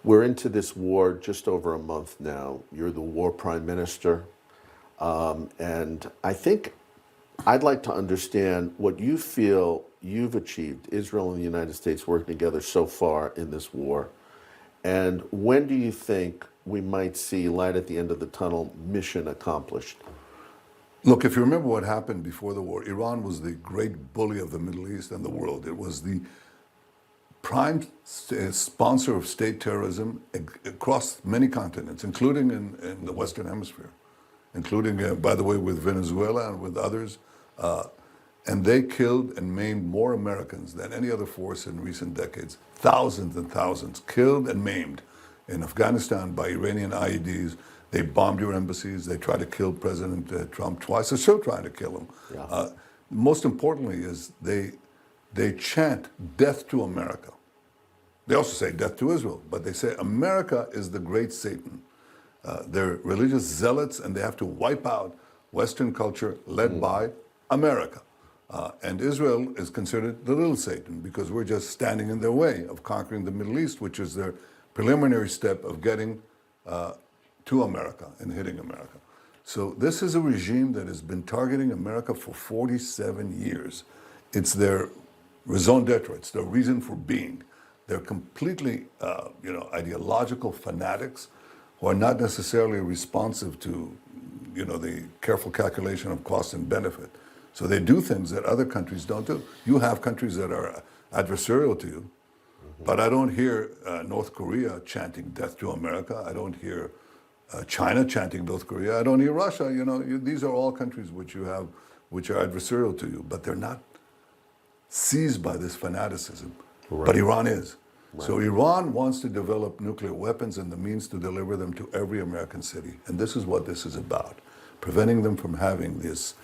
We're into this war just over a month now. You're the war prime minister. And I think I'd like to understand what you feel you've achieved, Israel and the United States working together so far in this war. And when do you think we might see light at the end of the tunnel, mission accomplished? Look, if you remember what happened before the war, Iran was the great bully of the Middle East and the world. It was the prime sponsor of state terrorism across many continents, including in the Western Hemisphere, including, by the way, with Venezuela and with others. And they killed and maimed more Americans than any other force in recent decades. Thousands and thousands killed and maimed in Afghanistan by Iranian IEDs. They bombed your embassies. They tried to kill President Trump twice. They're still trying to kill him. Yeah. Most importantly is they chant death to America. They also say death to Israel, but they say America is the great Satan. They're religious zealots, and they have to wipe out Western culture led by America. And Israel is considered the little Satan because we're just standing in their way of conquering the Middle East, which is their preliminary step of getting to America and hitting America. So this is a regime that has been targeting America for 47 years. It's their raison d'etre, it's their reason for being. They're completely, ideological fanatics who are not necessarily responsive to, the careful calculation of cost and benefit. So they do things that other countries don't do. You have countries that are adversarial to you, but I don't hear North Korea chanting death to America. I don't hear China chanting North Korea. I don't hear Russia. These are all countries which you have, which are adversarial to you, but they're not seized by this fanaticism. Right. But Iran is. Right. So Iran wants to develop nuclear weapons and the means to deliver them to every American city. And this is what this is about, preventing them from having this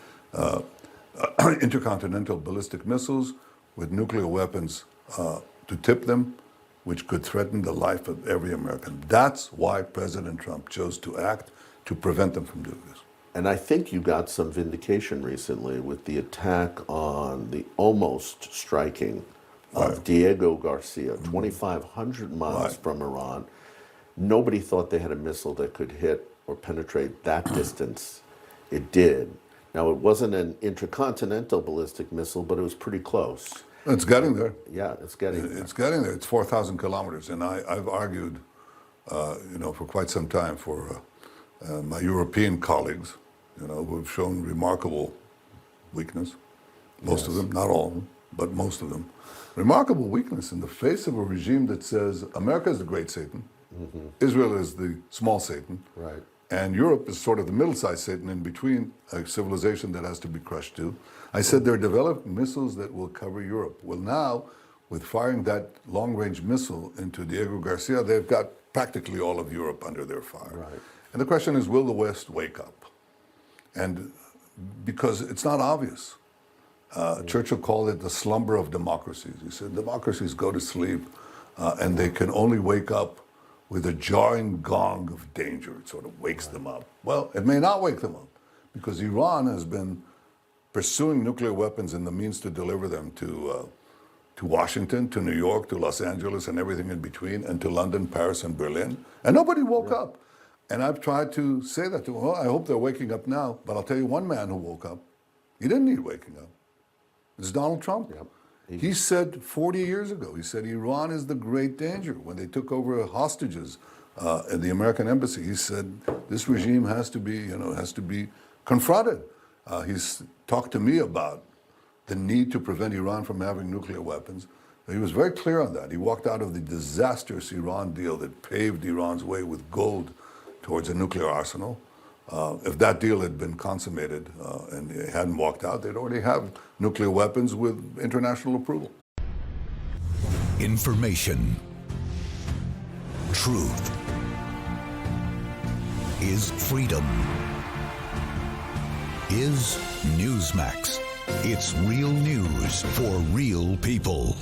intercontinental ballistic missiles with nuclear weapons to tip them, which could threaten the life of every American. That's why President Trump chose to act to prevent them from doing this. And I think you got some vindication recently with the attack on the almost striking of Diego Garcia, 2,500 miles from Iran. Nobody thought they had a missile that could hit or penetrate that distance. It did. Now, it wasn't an intercontinental ballistic missile, but it was pretty close. It's getting there. Yeah, it's getting there. It's getting there. It's 4,000 kilometers. And I've argued, for quite some time for my European colleagues, who have shown remarkable weakness. Most of them, not all of them, but most of them. Remarkable weakness in the face of a regime that says America is the great Satan, Israel is the small Satan, right, and Europe is sort of the middle-sized Satan in between, a civilization that has to be crushed too. I said they're developing missiles that will cover Europe. Well, now, with firing that long-range missile into Diego Garcia, they've got practically all of Europe under their fire. Right. And the question is, will the West wake up? And because it's not obvious. Churchill called it the slumber of democracies. He said democracies go to sleep and they can only wake up with a jarring gong of danger. It sort of wakes them up. Well, it may not wake them up because Iran has been pursuing nuclear weapons and the means to deliver them to Washington, to New York, to Los Angeles and everything in between, and to London, Paris, and Berlin. And nobody woke up. And I've tried to say that to them. Well, I hope they're waking up now. But I'll tell you one man who woke up. He didn't need waking up. It's Donald Trump. Yep. He said 40 years ago, he said Iran is the great danger. When they took over hostages at the American embassy, he said this regime has to be confronted. He's talked to me about the need to prevent Iran from having nuclear weapons. He was very clear on that. He walked out of the disastrous Iran deal that paved Iran's way with gold towards a nuclear arsenal. If that deal had been consummated and it hadn't walked out, they'd already have nuclear weapons with international approval. Information. Truth is freedom. Is Newsmax. It's real news for real people.